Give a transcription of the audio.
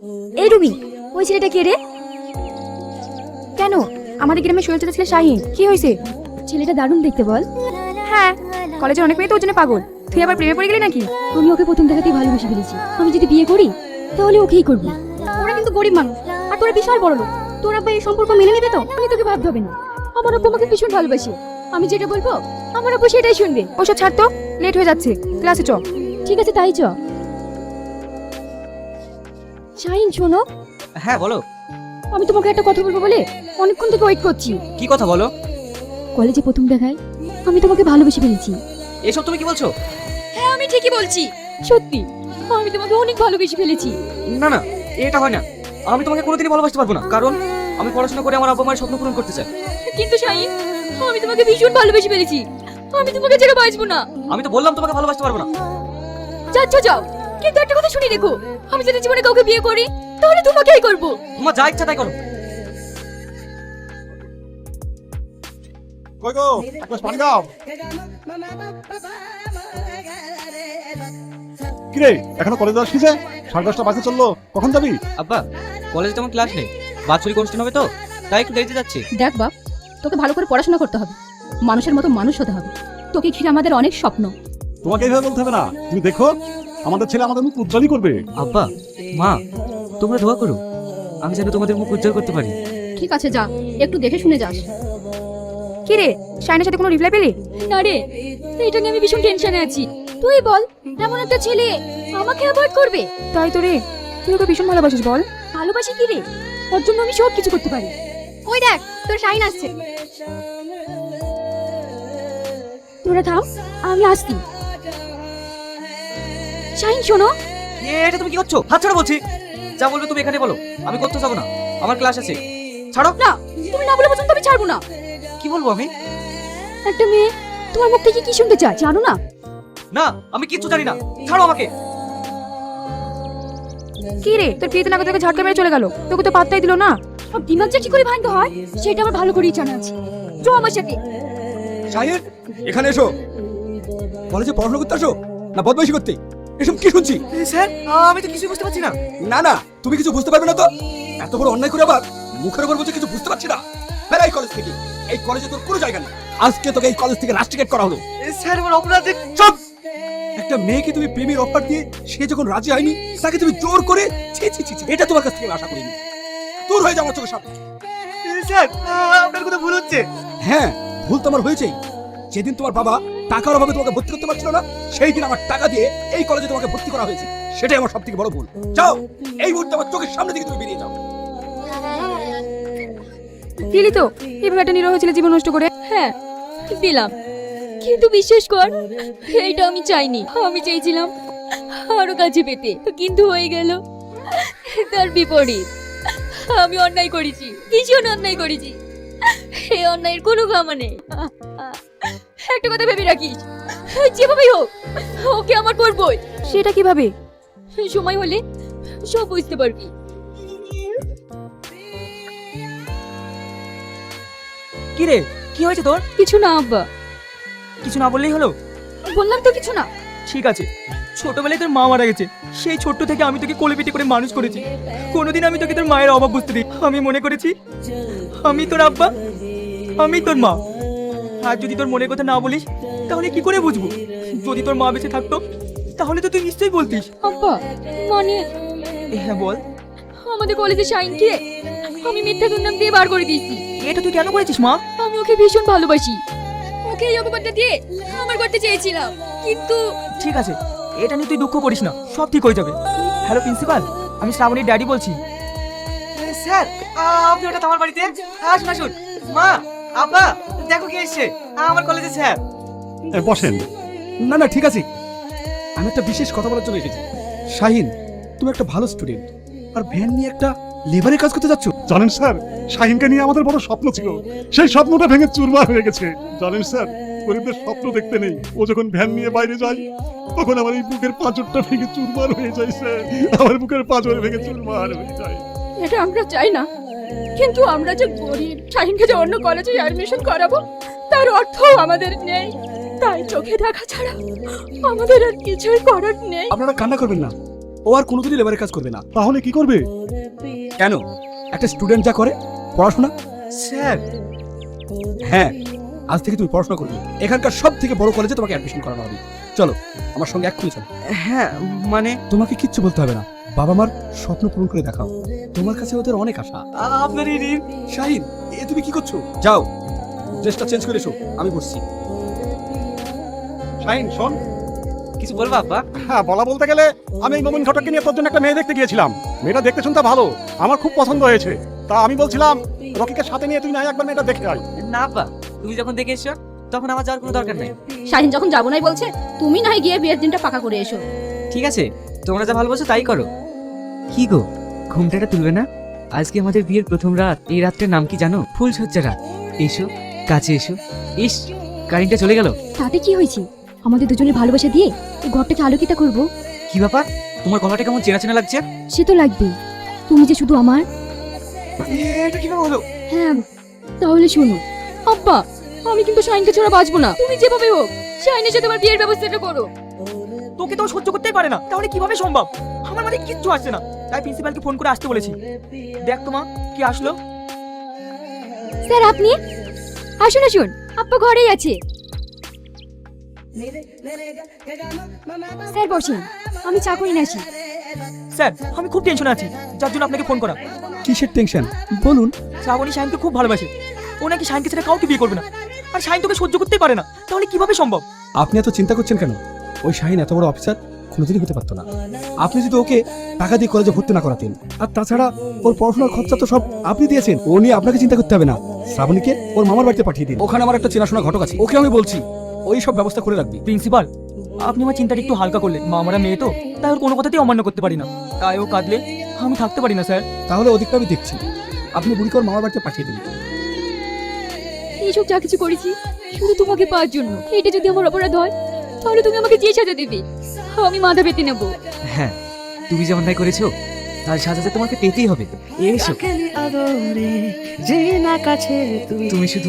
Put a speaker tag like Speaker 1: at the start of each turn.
Speaker 1: এই রুবি, ওই ছেলেটা কে রে? কেন আমাদের গ্রামে শৈল ছেলে শাহিন, কি হয়েছে? ছেলেটা দারুণ দেখতে বল। হ্যাঁ, কলেজের অনেক মেয়ে তো ওর জন্য পাগল। তুই আবার প্রেমে পড়ে গেলি নাকি?
Speaker 2: আমি ওকে প্রথম দেখাতেই ভালোবেসে ফেলেছি। আমি যদি বিয়ে করি তাহলে ওকেই করবো।
Speaker 1: ওরা কিন্তু গরিব মানুষ, আর তোরা বিশাল বড় লোক। তোর আব্বা এই সম্পর্ক মেনে নেবে তো?
Speaker 2: আমি তোকে ভাবতে হবে না, আমার আব্বু আমাকে ভীষণ ভালোবাসে। আমি যেটা বলবো আমার আব্বু সেটাই শুনবে।
Speaker 1: ওসব ছাড় তো, লেট হয়ে যাচ্ছে, ক্লাসে চ।
Speaker 2: ঠিক আছে তাই চ। শাহিন শোনো,
Speaker 3: হ্যাঁ বলো।
Speaker 2: আমি তোমাকে একটা কথা বলবো বলে অনেকক্ষণ থেকে ওয়েট করছি।
Speaker 3: কি কথা বলো?
Speaker 2: কলেজে প্রথম দেখায় আমি তোমাকে ভালোবেসে ফেলেছি।
Speaker 3: এসব তুমি কি বলছো?
Speaker 2: হ্যাঁ আমি ঠিকই বলছি, সত্যি আমি তোমাকে অনেক ভালোবেসে ফেলেছি।
Speaker 3: না না, এটা হয় না। আমি তোমাকে কোনোদিনই ভালোবাসতে পারবো না, কারণ আমি পড়াশোনা করে আমার আব্বা মায়ের স্বপ্ন পূরণ করতে চাই।
Speaker 2: কিন্তু শাহিন, আমি তোমাকে ভীষণ ভালোবেসে ফেলেছি। আমি তোমাকে ছেড়ে বাঁচবো না।
Speaker 3: আমি তো বললাম তোমাকে ভালোবাসতে পারবো না।
Speaker 2: যাচ্ছ যাও, কিন্তু একটা কথা শুনে রেখো, আমি যদি জীবনে কাউকে বিয়ে করি তাহলে তোমাকেই করবো।
Speaker 3: তোমার যা ইচ্ছা তাই করো।
Speaker 4: কই গো, এক গ্লাস পানি দাও। কিরে, এখনো কলেজে আসছিস যে? 10:30 বাজে চললো, কখন যাবি?
Speaker 3: আব্বা, কলেজে তেমন ক্লাস নেই, বাৎসরিক অনুষ্ঠান হবে তো, তাই একটু দেরিতে যাচ্ছি।
Speaker 2: দেখ বাপ, তোকে ভালো করে পড়াশোনা করতে হবে, মানুষের মতো মানুষ হতে হবে। তোকে ঘিরে আমাদের অনেক স্বপ্ন।
Speaker 4: তোমাকে এইভাবে বলতে হবে না, তুমি দেখো আমাদের ছেলে আমাদের মুখ উজ্জ্বলই করবে।
Speaker 3: আব্বা, মা, তোমরা দোয়া করো আমি যেন তোমাদের মুখ উজ্জ্বল করতে পারি।
Speaker 2: ঠিক আছে যা, একটু দেখে শুনে যাস।
Speaker 1: কি রে, শাহিনের সাথে কোনো রিপ্লাই পেলি?
Speaker 2: না রে, এটা নিয়ে আমি ভীষণ টেনশনে আছি। তুই বল, এমন একটা ছেলে আমাকে অ্যাভয়েড করবে?
Speaker 1: তাই তো রে, তুই ওকে ভীষণ ভালোবাসিস বল।
Speaker 2: ভালোবাসি কি রে, ওর জন্য আমি সব কিছু করতে পারি।
Speaker 1: ওই দেখ, তোর শাহিন আসছে।
Speaker 2: তোরা থাম, আমি আসছি। শাহিন শোনো।
Speaker 3: এটা তুমি কি করছো? হাত ছাড়ো বলছি। যা বলবে তুমি এখানে বলো, আমি করতে যাবো না, আমার ক্লাস আছে। ছাড়ো।
Speaker 2: না, তুমি না বলে পর্যন্ত আমি ছাড়বো না।
Speaker 3: কি বলবো আমি?
Speaker 2: একটা মেয়ে তোমার মুখ থেকে কি শুনতে চায় জানো না?
Speaker 3: না, আমি কিচ্ছু জানি না, ছাড়ো আমাকে।
Speaker 1: কি রে, তোর বিয়েতে না তোকে ঝাটকা মেরে চলে গেল, তোকে তো পাত্তাই দিল না।
Speaker 2: সব দিমাগ যে কি করে ভাঙতে হয় সেটা আমার ভালো করেই জানা আছে। চো আমার সাথে।
Speaker 5: শাহিন, এখানে এসো। কলেজে পড়াশোনা করতে আসো না বদমাইশি করতে? এসব কি শুনছি?
Speaker 3: স্যার, আমি তো কিছুই বুঝতে পারছি না।
Speaker 5: না না, তুমি কিছু বুঝতে পারবে না তো? এত বড় অন্যায় করে আবার মুখের উপর বলছে কিছু বুঝতে পারছি না। বেড়া এই কলেজ থেকে। এই কলেজে তোর কোনো জায়গা নেই। আজকে তোকে এই কলেজ থেকে রাস্টিকেট করা হলো।
Speaker 3: স্যার, আমার অপরাধ।
Speaker 5: চুপ! একটা মেয়েকে তুমি প্রেমের অফার দিয়ে সে যখন রাজি হয়নি তাকে তুমি জোর করে ছি ছি ছি ছি, এটা তোমার কাছ থেকে আমি আশা করিনি। দূর হয়ে যাও আমার চোখের সামনে।
Speaker 3: স্যার, আপনার কথা ভুল হচ্ছে।
Speaker 5: হ্যাঁ, ভুল তো আমার হয়েছেই। যেদিন তোমার বাবা টাকার অভাবে তোমাকে ভর্তি করতে পারছিল না, সেই দিন আমার টাকা দিয়ে এই কলেজে তোমাকে ভর্তি করা হয়েছে। সেটাই আমার সবথেকে বড় ভুল। যাও, এই মুহূর্তে আমার চোখের সামনে থেকে তুমি বেরিয়ে যাও।
Speaker 1: দিলি তো এভাবে একটা নিরহ ছেলে জীবন নষ্ট করে।
Speaker 2: হ্যাঁ দিলাম, কিন্তু বিশ্বাস কর এইটা আমি চাইনি। আমি চেয়েছিলাম আরো কাছে পেতে, কিন্তু হয়ে গেল তার বিপরীত। আমি অন্যায় করেছি, ভীষণ অন্যায় করেছি। এই অন্যায়ের কোনো ক্ষমা নেই। একটা কথা ভেবে রাখিস, যেভাবেই হোক ওকে আমার করবই।
Speaker 1: সেটা কিভাবে?
Speaker 2: সময় হলে সব বুঝতে পারবি।
Speaker 3: কি রে, কি হয়েছে তোর?
Speaker 2: কিছু না আব্বা।
Speaker 3: কিছু না বললেই হলো?
Speaker 2: বললাম তো কিছু না।
Speaker 3: ঠিক আছে, ছোটবেলায় তোর মা মারা গেছে, সেই ছোট্ট থেকে আমি তোকে কোলে পিঠে করে মানুষ করেছি। কোনোদিন আমি তোকে তোর মায়ের অভাব বুঝতে দিই। আমি মনে করেছি আমি তোর আব্বা, আমি তোর মা। আর যদি তোর মনের কথা না বলিস তাহলে কি করে বুঝবো? যদি তোর মা বেঁচে থাকতো তাহলে তো তুই নিশ্চয়ই বলতিস।
Speaker 2: আব্বা মানে
Speaker 3: হ্যাঁ বল।
Speaker 2: আমাদের কলেজে শাইনকে আমি মিথ্যা দুর্নাম দিয়ে বার করে দিয়েছি।
Speaker 3: এটা তুই কেন করেছিস মা?
Speaker 2: আমি ওকে ভীষণ ভালোবাসি। ওকে এই অপবাদটা দিয়ে আমার করতে চেয়েছিলাম, কিন্তু
Speaker 3: ঠিক আছে, এটা নিয়ে তুই দুঃখ করিস না, সব ঠিক হয়ে যাবে। হ্যালো প্রিন্সিপাল, আমি শ্রাবণীর ড্যাডি বলছি। স্যার, আপনি ওটা আমার বাড়িতে আসুন আসুন। মা, আব্বা, দেখো কে এসেছে, আমার কলেজে স্যার।
Speaker 4: বসেন।
Speaker 5: না না, ঠিক আছে। আমি একটা বিশেষ কথা বলার জন্য এসেছি। শাহিন, তুমি একটা ভালো স্টুডেন্ট, আর ভ্যান নিয়ে একটা লেবারের কাজ করতে যাচ্ছ।
Speaker 4: জানেন স্যার, শাহিনকে নিয়ে আমাদের বড় স্বপ্ন ছিল, সেই স্বপ্নটা ভেঙে চুরমার হয়ে গেছে। জানেন স্যার, গরিবদের স্বপ্ন দেখতে নেই। ও যখন ভ্যান নিয়ে বাইরে যায় তখন আমার এই বুকের পাঁজরটা ভেঙে চুরমার হয়ে যায় স্যার। আমার বুকের পাঁজর ভেঙে চুরমার হয়ে যায়।
Speaker 2: এটা আমরা চাই না, কিন্তু আমরা যে গরিব, শাহিনকে যে অন্য কলেজে অ্যাডমিশন করাবো তার অর্থ আমাদের নেই। তাই চোখে দেখা ছাড়া আমাদের আর কিছুই করার নেই।
Speaker 5: আপনারা কান্না করবেন না। ও আর কোনোদিনই লেবারের কাজ করবে না।
Speaker 4: তাহলে কি করবে?
Speaker 5: কেন? একটা স্টুডেন্ট যা করে পড়াশোনা।
Speaker 3: স্যার
Speaker 5: হ্যাঁ, আজ থেকে তুমি পড়াশোনা করবে। এখানকার সব থেকে বড় কলেজে তোমাকে অ্যাডমিশন করানো হবে। চলো আমার সঙ্গে এক্ষুনি চলো।
Speaker 3: হ্যাঁ মানে
Speaker 5: তোমাকে কিচ্ছু বলতে হবে না, বাবা মার স্বপ্ন পূরণ করে দেখাও। তোমার কাছে ওদের অনেক আশা।
Speaker 3: আপনার এই ঋণ।
Speaker 5: শাহিন, এ তুমি কি করছো? যাও ড্রেসটা চেঞ্জ করে এসো, আমি বসছি।
Speaker 4: শাহিন শোন।
Speaker 3: কিছু বলবো আব্বা?
Speaker 4: হ্যাঁ, বলা বলতে গেলে আমি এই মোমিন ঘটককে নিয়ে তোর জন্য একটা মেয়ে দেখতে গিয়েছিলাম। মেয়েটা দেখতে শুনতে ভালো, আমার খুব পছন্দ হয়েছে। তা আমি বলছিলাম রকিকে সাথে নিয়ে তুই না একবার মেয়েটা দেখে আয়।
Speaker 3: না আব্বা, তুমি যখন দেখে এসছো তখন আমার যাওয়ার কোনো দরকার নেই।
Speaker 2: শাহিন যখন যাবো নাই বলছে, তুমি না হয় গিয়ে বিয়ের দিনটা পাকা করে এসো।
Speaker 3: ঠিক আছে, তোমরা যা ভালোবাসো তাই করো। কি গো, ঘুমটাটা তুলবে না? আজকে আমাদের বিয়ের প্রথম রাত। এই রাতটার নাম কি জানো? ফুলসজ্জা রাত। এসো, কাছে এসো। ইস, কারেন্টটা চলে গেল।
Speaker 1: তাতে কি হয়েছে? আমাদের দুজনের ভালোবাসা দিয়ে এই ঘরটাকে আলোকিত করব।
Speaker 3: কি ব্যাপার, তোমার গলাটা কেমন চেনা চেনা লাগছে?
Speaker 1: সে তো লাগবেই, তুমি যে শুধু আমার।
Speaker 3: এটা কিভাবে হলো?
Speaker 1: হ্যাঁ, তাহলে শোনো।
Speaker 2: আব্বা, আমি কিন্তু শাহিনকে ছাড়া বাঁচবো না। তুমি যেভাবে হোক শাহিনের সাথে আমার বিয়ের ব্যবস্থাটা করো।
Speaker 3: তোকে তো সহ্য করতেই পারে না, তাহলে কিভাবে সম্ভব? আমার মাথায় কিচ্ছু আসছে না, তাই প্রিন্সিপালকে ফোন করে আসতে বলেছি। দেখ তো মা, কি আসলো।
Speaker 1: স্যার আপনি আসুন আসুন, আব্বা ঘরেই আছে। স্যার বসেন, আমি চা করে নিয়ে আসি।
Speaker 3: স্যার, আমি খুব টেনশনে আছি, যার জন্য আপনাকে ফোন করা।
Speaker 5: কিসের টেনশন বলুন?
Speaker 3: শ্রাবণী শাহিনকে খুব ভালোবাসে। ও নাকি শাহিনকে ছেড়ে কাউকে বিয়ে করবে না, আর শাহিন তোকে সহ্য করতেই পারে না। তাহলে কিভাবে সম্ভব?
Speaker 5: আপনি এত চিন্তা করছেন কেন? ওই শাহিন এত বড় অফিসার কোনোদিনই হতে পারতো না। আপনি যদি ওকে টাকা দিয়ে কলেজে ভর্তি না করাতেন। আর তাছাড়া ওর পড়াশোনার খরচা তো সব আপনি দিয়েছেন, ও নিয়ে আপনাকে চিন্তা করতে হবে না। শ্রাবণীকে ওর মামার বাড়িতে পাঠিয়ে দিন, ওখানে আমার একটা চেনাশোনা ঘটক আছে, ওকে আমি বলছি ওই সব ব্যবস্থা করে রাখবি।
Speaker 3: প্রিন্সিপাল, আপনি আমার চিন্তাটা একটু হালকা করলেন। মা আমরা মেয়ে তো, তাই ওর কোনো কথাতেই অমান্য করতে পারি না। তাই ও কাঁদলে আমি থাকতে পারি না স্যার।
Speaker 5: তাহলে ওদিকটা আমি দেখছি, আপনি বুড়িকে ওর মামার বাড়িতে পাঠিয়ে দিন।
Speaker 2: এইসব যা কিছু করেছি শুধু তোমাকে পাওয়ার জন্য। এটা যদি আমার অপরাধ হয় তাহলে তুমি আমাকে যে সাজা দেবে আমি মাথা পেতে নেবো।
Speaker 3: হ্যাঁ, তুমি যে অন্যায় করেছো তার সাজা যে তোমাকে পেতেই হবে। এসো, তুমি শুধু